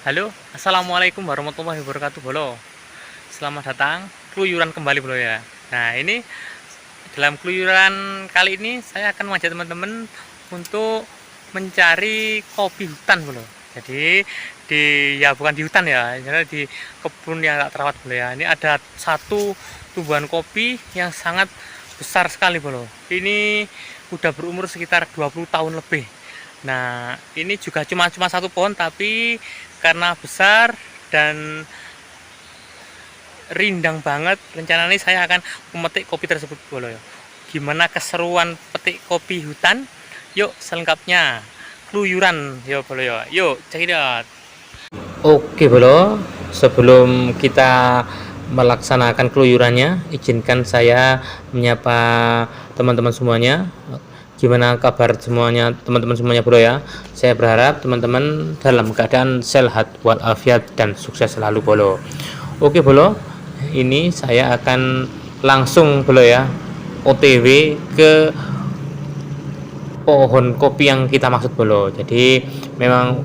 Halo, assalamualaikum warahmatullahi wabarakatuh, Bolo. Selamat datang keluyuran kembali, Bolo ya. Nah, ini dalam keluyuran kali ini saya akan mengajak teman-teman untuk mencari kopi hutan, Bolo. Jadi bukan di hutan ya, jadi di kebun yang tak terawat, Bolo ya. Ini ada satu tumbuhan kopi yang sangat besar sekali, Bolo. Ini udah berumur sekitar 20 tahun lebih. Nah, ini juga cuma satu pohon, tapi karena besar dan rindang banget, rencananya saya akan memetik kopi tersebut, Bolo. Gimana keseruan petik kopi hutan? Yuk selengkapnya keluyuran, yo Bolo ya. Yuk check it out. Oke, Bolo, sebelum kita melaksanakan keluyurannya, izinkan saya menyapa teman-teman semuanya. Gimana kabar semuanya, teman-teman semuanya, Bro ya? Saya berharap teman-teman dalam keadaan sehat walafiat dan sukses selalu, Bolo. Oke, Bolo, ini saya akan langsung, Bolo ya, OTW ke pohon kopi yang kita maksud, Bolo. Jadi memang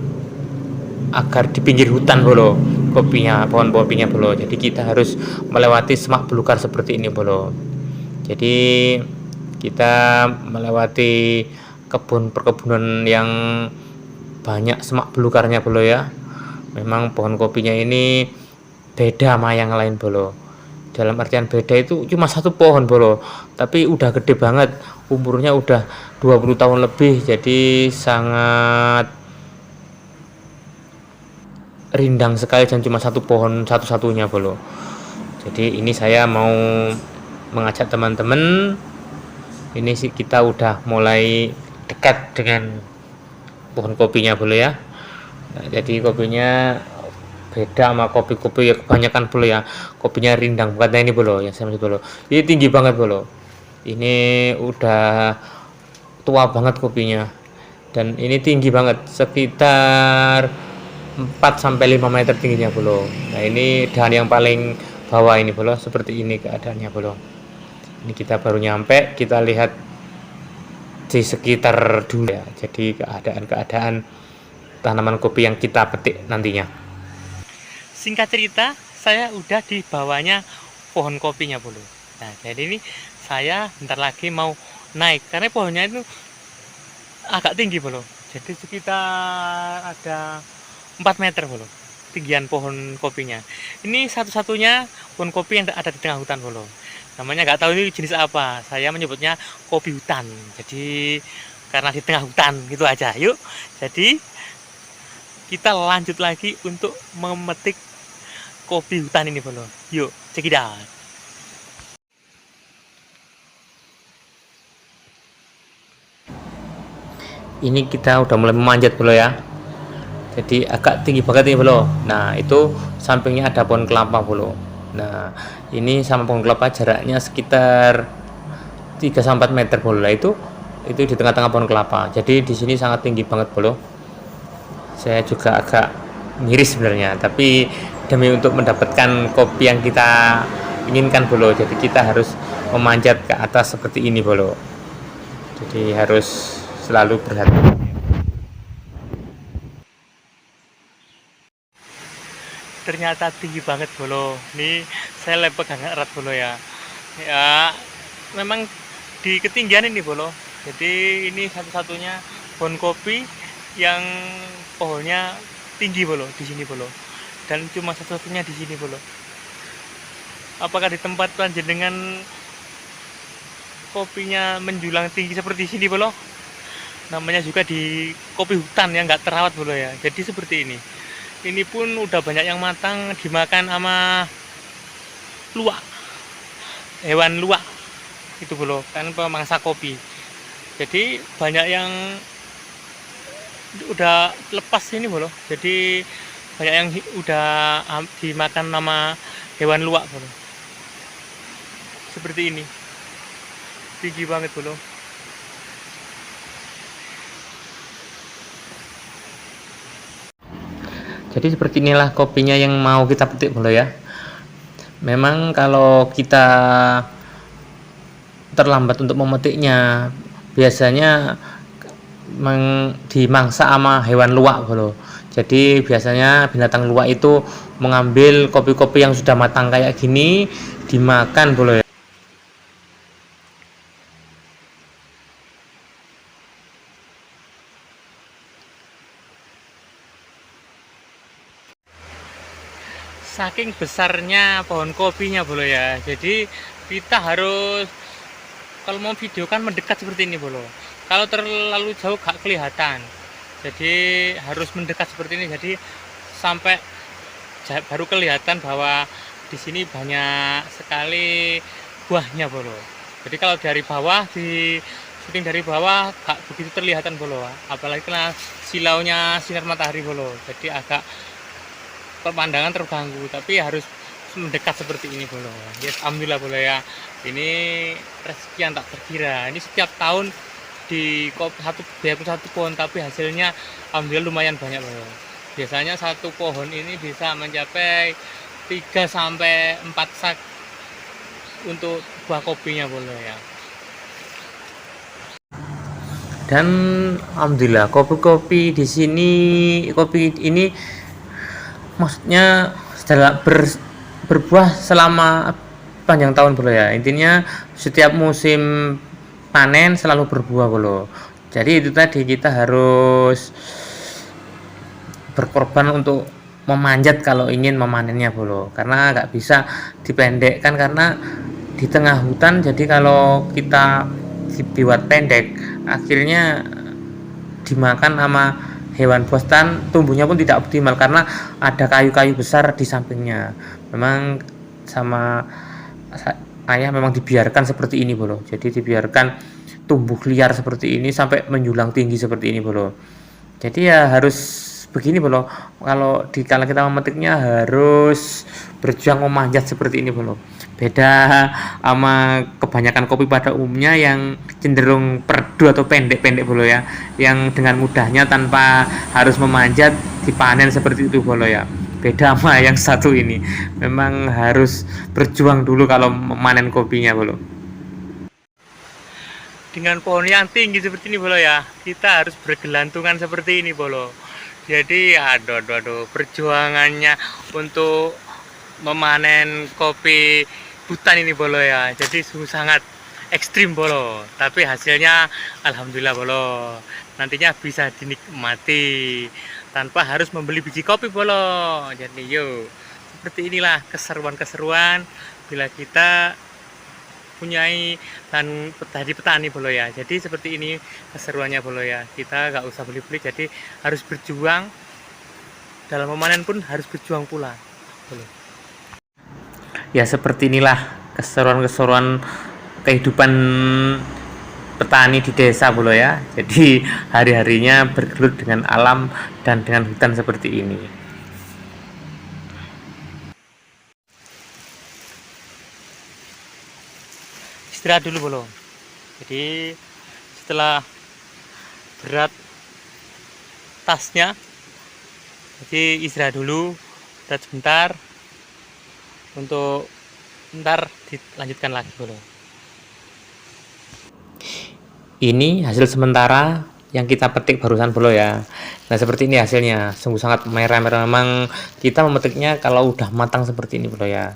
agar di pinggir hutan, Bolo, kopinya, pohon kopinya, Bolo. Jadi kita harus melewati semak belukar seperti ini, Bolo. Jadi kita melewati kebun perkebunan yang banyak semak belukarnya, Bolo ya. Memang pohon kopinya ini beda sama yang lain, Bolo. Dalam artian beda itu cuma satu pohon, Bolo, tapi udah gede banget, umurnya udah 20 tahun lebih. Jadi sangat rindang sekali dan cuma satu pohon satu-satunya, Bolo. Jadi ini saya mau mengajak teman-teman, ini sih kita udah mulai dekat dengan pohon kopinya, Bolo ya. Nah, jadi kopinya beda sama kopi-kopi ya kebanyakan, Bolo ya. Kopinya rindang bukan ini, Bolo, yang saya maksud, Bolo. Ini tinggi banget, Bolo. Ini udah tua banget kopinya. Dan ini tinggi banget, sekitar 4 sampai 5 meter tingginya, Bolo. Nah, ini dahan yang paling bawah ini, Bolo. Seperti ini keadaannya, Bolo. Ini kita baru nyampe, kita lihat di sekitar dulu ya. Jadi keadaan tanaman kopi yang kita petik nantinya. Singkat cerita, saya udah di bawahnya pohon kopinya, Bolo. Nah, jadi ini saya bentar lagi mau naik karena pohonnya itu agak tinggi, Bolo. Jadi sekitar ada 4 meter, Bolo, tinggian pohon kopinya. Ini satu-satunya pohon kopi yang ada di tengah hutan, Bolo. Namanya nggak tahu ini jenis apa, saya menyebutnya kopi hutan. Jadi karena di tengah hutan gitu aja. Yuk, jadi kita lanjut lagi untuk memetik kopi hutan ini, Bolo. Yuk check it out. Ini kita udah mulai memanjat, Bolo ya. Jadi agak tinggi banget ini, Bolo. Nah, itu sampingnya ada pohon kelapa, Bolo. Nah, ini sama pohon kelapa jaraknya sekitar 3 sampai 4 meter, Bolo. Nah, itu di tengah-tengah pohon kelapa. Jadi di sini sangat tinggi banget, Bolo. Saya juga agak miris sebenarnya, tapi demi untuk mendapatkan kopi yang kita inginkan, Bolo. Jadi kita harus memanjat ke atas seperti ini, Bolo. Jadi harus selalu berhati-hati. Ternyata tinggi banget, Bolo. Ini saya pegang erat, Bolo ya. Ya, memang di ketinggian ini, Bolo. Jadi ini satu-satunya pohon kopi yang pohonnya tinggi, Bolo, di sini, Bolo. Dan cuma satu-satunya di sini, Bolo. Apakah di tempat panjenengan kopinya menjulang tinggi seperti sini, Bolo? Namanya juga di kopi hutan yang nggak terawat, Bolo ya. Jadi seperti ini. Ini pun udah banyak yang matang dimakan sama luwak, hewan luwak itu, Bolo, kan pemangsa kopi. Jadi banyak yang udah lepas ini, Bolo. Jadi banyak yang udah dimakan sama hewan luwak, Bolo. Seperti ini, tinggi banget, Bolo. Jadi seperti inilah kopinya yang mau kita petik, Bolo ya. Memang kalau kita terlambat untuk memetiknya, biasanya dimangsa sama hewan luwak, Bolo. Jadi biasanya binatang luwak itu mengambil kopi-kopi yang sudah matang kayak gini, dimakan bolo ya. Saking besarnya pohon kopinya bolo ya, jadi kita harus kalau mau video kan mendekat seperti ini bolo. Kalau terlalu jauh gak kelihatan, jadi harus mendekat seperti ini, jadi sampai baru kelihatan bahwa di sini banyak sekali buahnya bolo. Jadi kalau dari bawah, di syuting dari bawah gak begitu terlihatan bolo, apalagi kena silaunya sinar matahari bolo, jadi agak pemandangan terganggu, tapi harus mendekat seperti ini bolo. Yes, alhamdulillah bolo ya, ini rezeki yang tak terkira. Ini setiap tahun di satu pohon, tapi hasilnya alhamdulillah lumayan banyak bolo. Biasanya satu pohon ini bisa mencapai 3 sampai 4 sak untuk buah kopinya bolo ya. Dan alhamdulillah kopi di sini, kopi ini maksudnya setelah berbuah selama panjang tahun bolo ya. Intinya setiap musim panen selalu berbuah bolo. Jadi itu tadi kita harus berkorban untuk memanjat kalau ingin memanennya bolo, karena nggak bisa dipendekkan karena di tengah hutan. Jadi kalau kita dibuat pendek, akhirnya dimakan sama hewan buas, dan tumbuhnya pun tidak optimal karena ada kayu-kayu besar di sampingnya. Memang sama ayah memang dibiarkan seperti ini bolo, jadi dibiarkan tumbuh liar seperti ini sampai menjulang tinggi seperti ini bolo. Jadi ya harus begini bolo, kalau dikala kita memetiknya harus berjuang memanjat seperti ini bolo. Beda sama kebanyakan kopi pada umumnya yang cenderung perdu atau pendek-pendek bolo ya, yang dengan mudahnya tanpa harus memanjat dipanen seperti itu bolo ya. Beda sama yang satu ini, memang harus berjuang dulu kalau memanen kopinya bolo. Dengan pohon yang tinggi seperti ini bolo ya, kita harus bergelantungan seperti ini bolo. Jadi aduh perjuangannya untuk memanen kopi hutan ini bolo ya, jadi sangat ekstrim bolo, tapi hasilnya alhamdulillah bolo, nantinya bisa dinikmati tanpa harus membeli biji kopi bolo. Jadi yuk, seperti inilah keseruan-keseruan bila kita punyai dan tadi petani bolo ya. Jadi seperti ini keseruannya bolo ya, kita nggak usah beli-beli, jadi harus berjuang, dalam memanen pun harus berjuang pula bolo. Ya seperti inilah keseruan-keseruan kehidupan petani di desa bolo ya. Jadi hari-harinya bergelut dengan alam dan dengan hutan seperti ini. Istirahat dulu bolo. Jadi setelah berat tasnya, jadi istirahat dulu, istirahat sebentar, untuk ntar dilanjutkan lagi bolo. Ini hasil sementara yang kita petik barusan bolo ya. Nah seperti ini hasilnya, sungguh sangat merah-merah. Memang kita memetiknya kalau udah matang seperti ini bolo ya.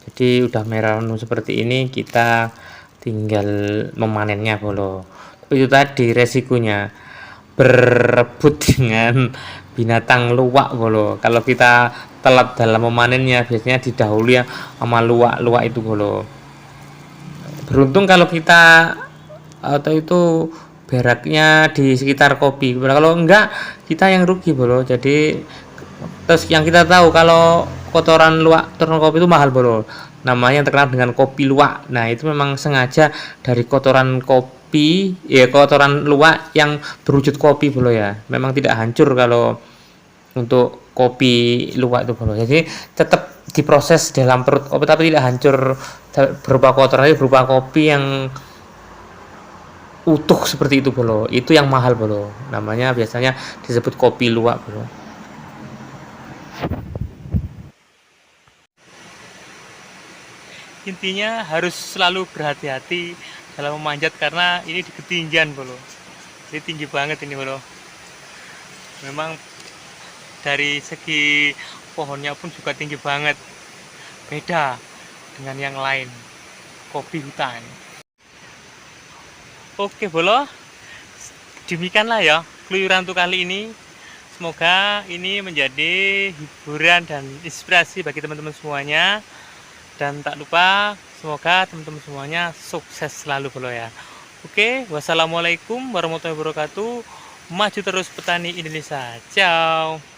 Jadi udah merah seperti ini, kita tinggal memanennya bolo. Tapi itu tadi resikonya berebut dengan binatang luwak bolo. Kalau kita telat dalam memanennya, biasanya didahului sama luwak-luwak itu bolo. Beruntung kalau kita atau itu beraknya di sekitar kopi, kalau enggak kita yang rugi bolo. Jadi terus yang kita tahu kalau kotoran luwak kotoran kopi itu mahal bolo, namanya yang terkenal dengan kopi luwak. Nah itu memang sengaja dari kotoran kopi ya, kotoran luwak yang berwujud kopi bolo ya, memang tidak hancur kalau untuk kopi luwak itu bolo. Jadi tetap diproses dalam perut kopi tapi tidak hancur berupa kotoran, berupa kopi yang utuh seperti itu bolo. Itu yang mahal bolo, namanya biasanya disebut kopi luwak bolo. Intinya harus selalu berhati-hati dalam memanjat karena ini di ketinggian bolo. Ini tinggi banget ini bolo. Memang dari segi pohonnya pun juga tinggi banget, beda dengan yang lain, kopi hutan. Oke bolo, demikianlah ya keluyuran untuk kali ini. Semoga ini menjadi hiburan dan inspirasi bagi teman-teman semuanya. Dan tak lupa, semoga teman-teman semuanya sukses selalu bolo ya. Oke, wassalamualaikum warahmatullahi wabarakatuh. Maju terus petani Indonesia. Ciao.